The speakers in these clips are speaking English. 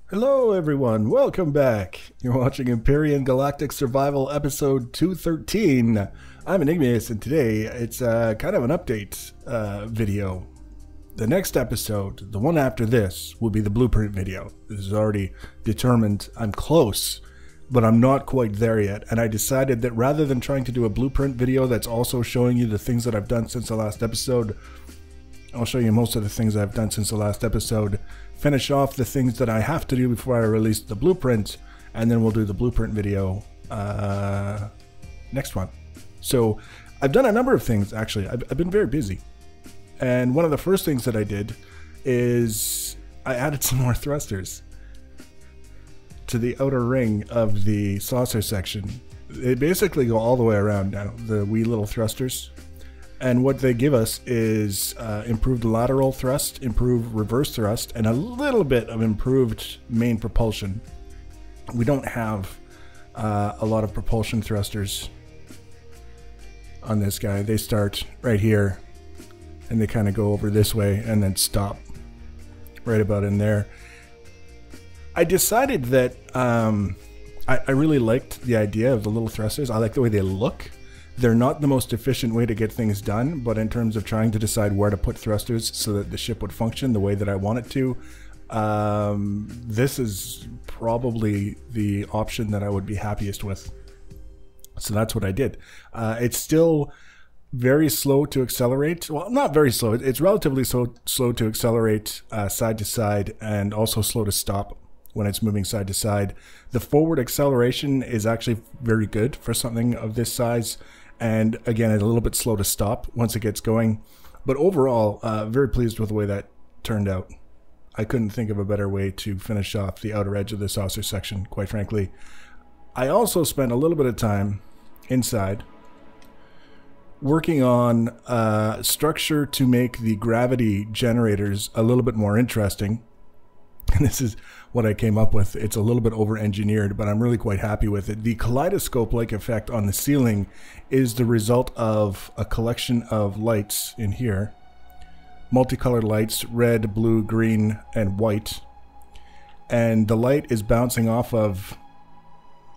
Hello everyone, welcome back. You're watching Empyrion Galactic Survival episode 213. I'm Enigmius and today it's kind of an update video. The next episode, the one after this, will be the blueprint video. This is already determined. I'm close, but I'm not quite there yet. And I decided that rather than trying to do a blueprint video that's also showing you the things that I've done since the last episode, I'll show you most of the things I've done since the last episode, finish off the things that I have to do before I release the blueprint, and then we'll do the blueprint video next one. So I've done a number of things, actually. I've been very busy. And one of the first things that I did is I added some more thrusters to the outer ring of the saucer section. They basically go all the way around now, the wee little thrusters. And what they give us is improved lateral thrust, improved reverse thrust, and a little bit of improved main propulsion. We don't have a lot of propulsion thrusters on this guy. They start right here, and they kind of go over this way and then stop right about in there. I decided that I really liked the idea of the little thrusters. I like the way they look. They're not the most efficient way to get things done, but in terms of trying to decide where to put thrusters so that the ship would function the way that I want it to, this is probably the option that I would be happiest with. So that's what I did. It's still very slow to accelerate. Well, not very slow. It's relatively slow to accelerate side to side, and also slow to stop when it's moving side to side. The forward acceleration is actually very good for something of this size. And again, it's a little bit slow to stop once it gets going. But overall, very pleased with the way that turned out. I couldn't think of a better way to finish off the outer edge of the saucer section, quite frankly. I also spent a little bit of time inside working on structure to make the gravity generators a little bit more interesting. And this is what I came up with. It's a little bit over-engineered, but I'm really quite happy with it. The kaleidoscope-like effect on the ceiling is the result of a collection of lights in here. Multicolored lights, red, blue, green, and white. And the light is bouncing off of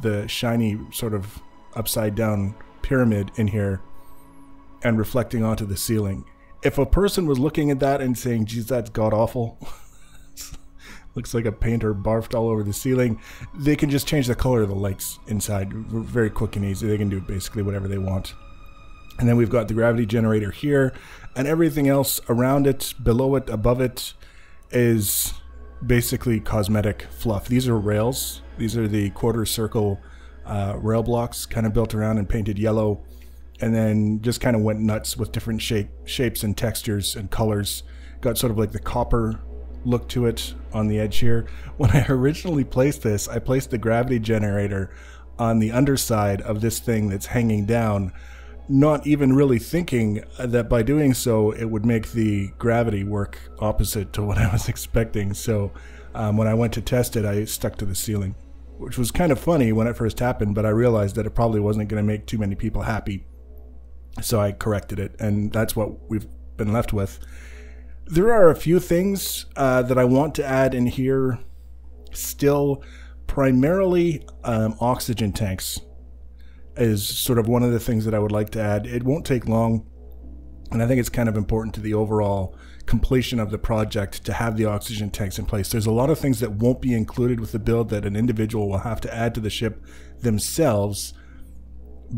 the shiny sort of upside-down pyramid in here and reflecting onto the ceiling. If a person was looking at that and saying, geez, that's god-awful, looks like a painter barfed all over the ceiling, they can just change the color of the lights inside. Very quick and easy. They can do basically whatever they want. And then we've got the gravity generator here, and everything else around it, below it, above it, is basically cosmetic fluff. These are rails. These are the quarter circle rail blocks, kind of built around and painted yellow, and then just kind of went nuts with different shapes and textures and colors. Got sort of like the copper look to it on the edge here. When I originally placed this, I placed the gravity generator on the underside of this thing that's hanging down, not even really thinking that by doing so it would make the gravity work opposite to what I was expecting. So when I went to test it, I stuck to the ceiling, which was kind of funny when it first happened, but I realized that it probably wasn't going to make too many people happy. So I corrected it, and that's what we've been left with. There are a few things that I want to add in here still. Primarily oxygen tanks is sort of one of the things that I would like to add. It won't take long, and I think it's kind of important to the overall completion of the project to have the oxygen tanks in place. There's a lot of things that won't be included with the build that an individual will have to add to the ship themselves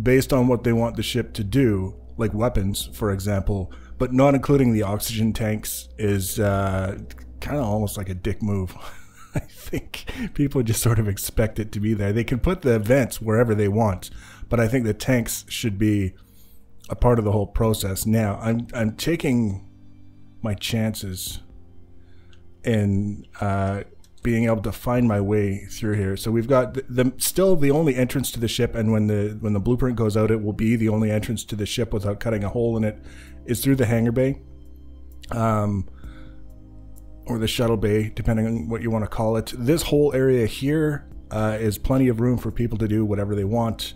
based on what they want the ship to do, like weapons, for example. But not including the oxygen tanks is kind of almost like a dick move. I think people just sort of expect it to be there. They can put the vents wherever they want, but I think the tanks should be a part of the whole process. Now, I'm taking my chances in being able to find my way through here. So we've got still the only entrance to the ship, and when the blueprint goes out, it will be the only entrance to the ship without cutting a hole in it, is through the hangar bay, or the shuttle bay, depending on what you want to call it. This whole area here is plenty of room for people to do whatever they want.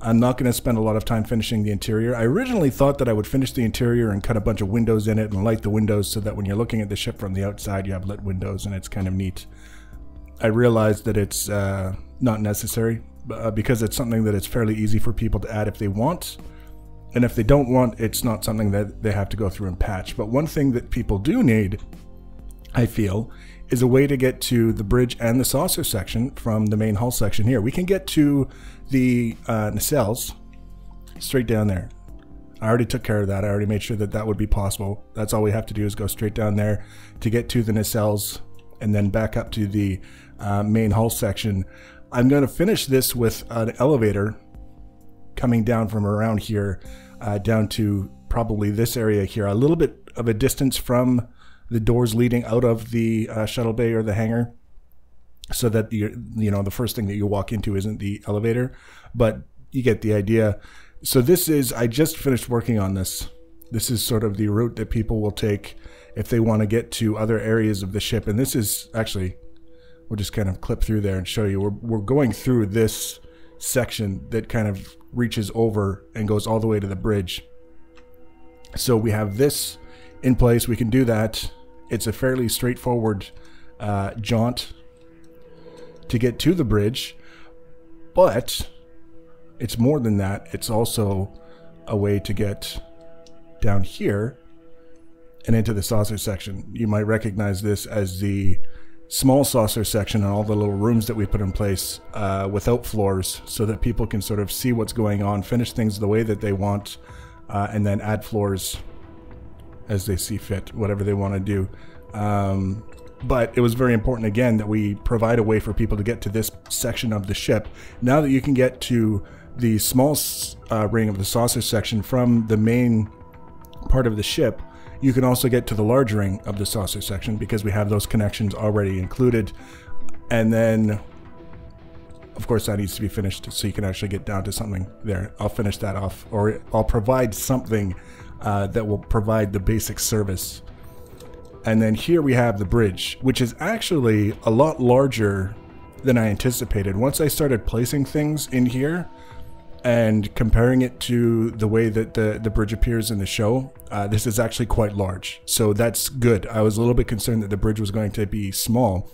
I'm not going to spend a lot of time finishing the interior. I originally thought that I would finish the interior and cut a bunch of windows in it and light the windows so that when you're looking at the ship from the outside, you have lit windows, and it's kind of neat. I realized that it's not necessary because it's something that it's fairly easy for people to add if they want. And if they don't want, it's not something that they have to go through and patch. But one thing that people do need, I feel, is a way to get to the bridge and the saucer section from the main hull section here. We can get to the nacelles straight down there. I already took care of that. I already made sure that that would be possible. That's all we have to do is go straight down there to get to the nacelles and then back up to the main hull section. I'm going to finish this with an elevator coming down from around here down to probably this area here, a little bit of a distance from the doors leading out of the shuttle bay or the hangar, so that the first thing that you walk into isn't the elevator, but you get the idea. So this is, I just finished working on this. This is sort of the route that people will take if they want to get to other areas of the ship. And this is actually, we'll just kind of clip through there and show you. We're going through this section that kind of reaches over and goes all the way to the bridge. So we have this in place. We can do that. It's a fairly straightforward jaunt to get to the bridge, but it's more than that. It's also a way to get down here and into the saucer section. You might recognize this as the small saucer section and all the little rooms that we put in place without floors, so that people can sort of see what's going on, finish things the way that they want, and then add floors as they see fit, whatever they want to do. But it was very important, again, that we provide a way for people to get to this section of the ship. Now that you can get to the small ring of the saucer section from the main part of the ship, you can also get to the large ring of the saucer section because we have those connections already included. And then, of course, that needs to be finished so you can actually get down to something there. I'll finish that off, or I'll provide something that will provide the basic service. And then here we have the bridge, which is actually a lot larger than I anticipated. Once I started placing things in here and comparing it to the way that the bridge appears in the show, this is actually quite large. So that's good. I was a little bit concerned that the bridge was going to be small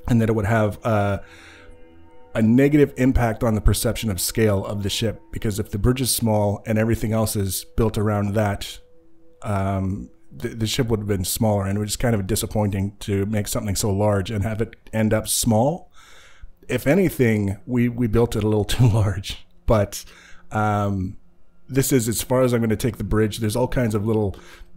and that it would have a negative impact on the perception of scale of the ship, because if the bridge is small and everything else is built around that, the ship would have been smaller, and it was just kind of disappointing to make something so large and have it end up small. If anything, we built it a little too large. But this is as far as I'm going to take the bridge. There's all kinds of little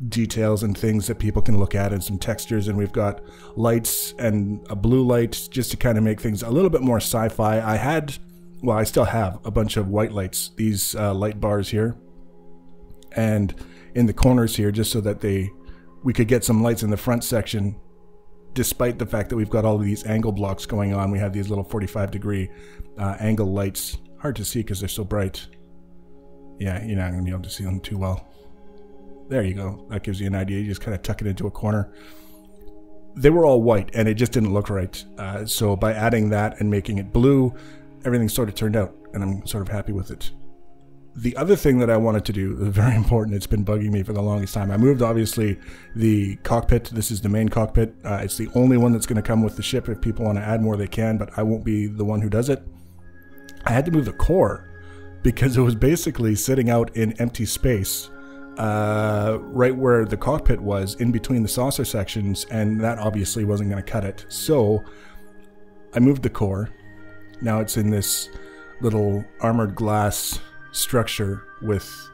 details and things that people can look at and some textures, and we've got lights and a blue light just to kind of make things a little bit more sci-fi. I still have a bunch of white lights, these light bars here, and in the corners here, just so that we could get some lights in the front section, despite the fact that we've got all of these angle blocks going on. We have these little 45-degree angle lights. Hard to see because they're so bright. Yeah, you're not going to be able to see them too well. There you go. That gives you an idea. You just kind of tuck it into a corner. They were all white, and it just didn't look right. So by adding that and making it blue, everything sort of turned out, and I'm sort of happy with it. The other thing that I wanted to do, very important, it's been bugging me for the longest time. I moved, obviously, the cockpit. This is the main cockpit. It's the only one that's going to come with the ship. If people want to add more, they can, but I won't be the one who does it. I had to move the core because it was basically sitting out in empty space right where the cockpit was, in between the saucer sections, and that obviously wasn't going to cut it. So I moved the core. Now it's in this little armored glass structure with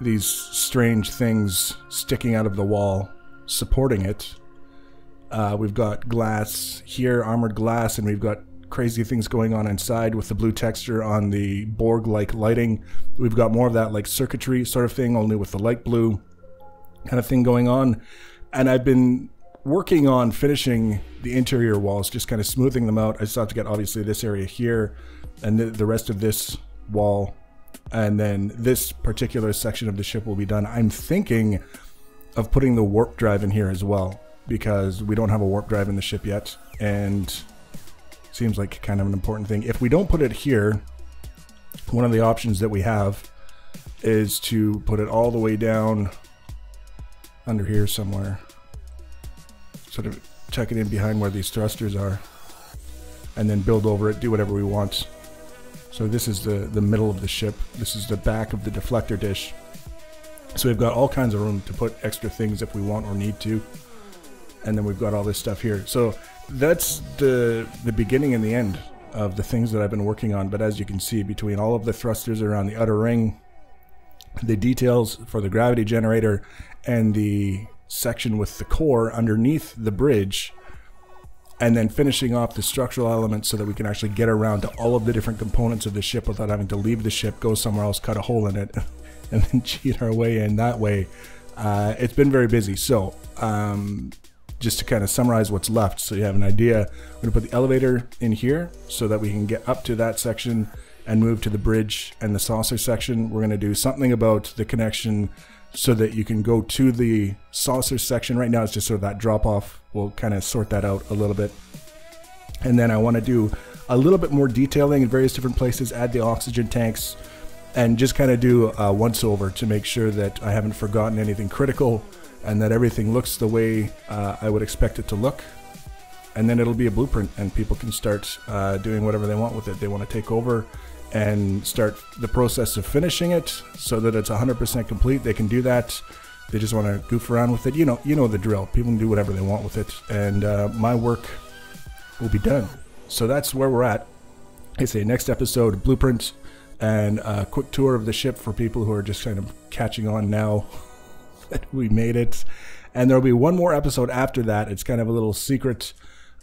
these strange things sticking out of the wall supporting it. We've got glass here, armored glass, and we've got crazy things going on inside with the blue texture on the Borg-like lighting. We've got more of that like circuitry sort of thing, only with the light blue kind of thing going on. And I've been working on finishing the interior walls, just kind of smoothing them out. I still have to get obviously this area here and the rest of this wall, and then this particular section of the ship will be done. I'm thinking of putting the warp drive in here as well, because we don't have a warp drive in the ship yet, and seems like kind of an important thing. If we don't put it here, one of the options that we have is to put it all the way down under here somewhere, sort of tuck it in behind where these thrusters are, and then build over it, do whatever we want. So this is the middle of the ship. This is the back of the deflector dish. So we've got all kinds of room to put extra things if we want or need to. And then we've got all this stuff here. So that's the beginning and the end of the things that I've been working on. But as you can see, between all of the thrusters around the outer ring, the details for the gravity generator, and the section with the core underneath the bridge, and then finishing off the structural elements so that we can actually get around to all of the different components of the ship without having to leave the ship, go somewhere else, cut a hole in it, and then cheat our way in that way. It's been very busy. So just to kind of summarize what's left so you have an idea, we're going to put the elevator in here so that we can get up to that section and move to the bridge and the saucer section. We're going to do something about the connection so that you can go to the saucer section. Right now it's just sort of that drop off. We'll kind of sort that out a little bit. And then I want to do a little bit more detailing in various different places, add the oxygen tanks, and just kind of do a once over to make sure that I haven't forgotten anything critical and that everything looks the way I would expect it to look. And then it'll be a blueprint and people can start doing whatever they want with it. They want to take over and start the process of finishing it so that it's 100% complete. They can do that. They just want to goof around with it. You know the drill. People can do whatever they want with it, and my work will be done. So that's where we're at. I say next episode, blueprint and a quick tour of the ship for people who are just kind of catching on now that we made it. And there'll be one more episode after that. It's kind of a little secret,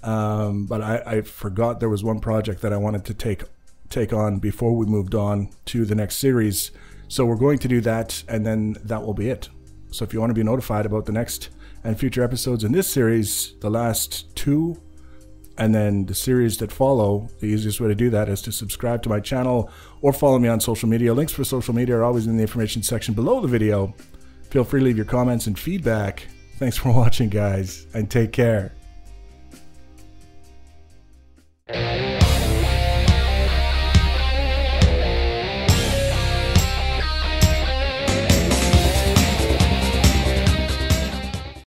but I forgot there was one project that I wanted to take on before we moved on to the next series. So we're going to do that, and then that will be it. So if you want to be notified about the next and future episodes in this series, the last 2, and then the series that follow, the easiest way to do that is to subscribe to my channel or follow me on social media. Links for social media are always in the information section below the video. Feel free to leave your comments and feedback. Thanks for watching, guys, and take care.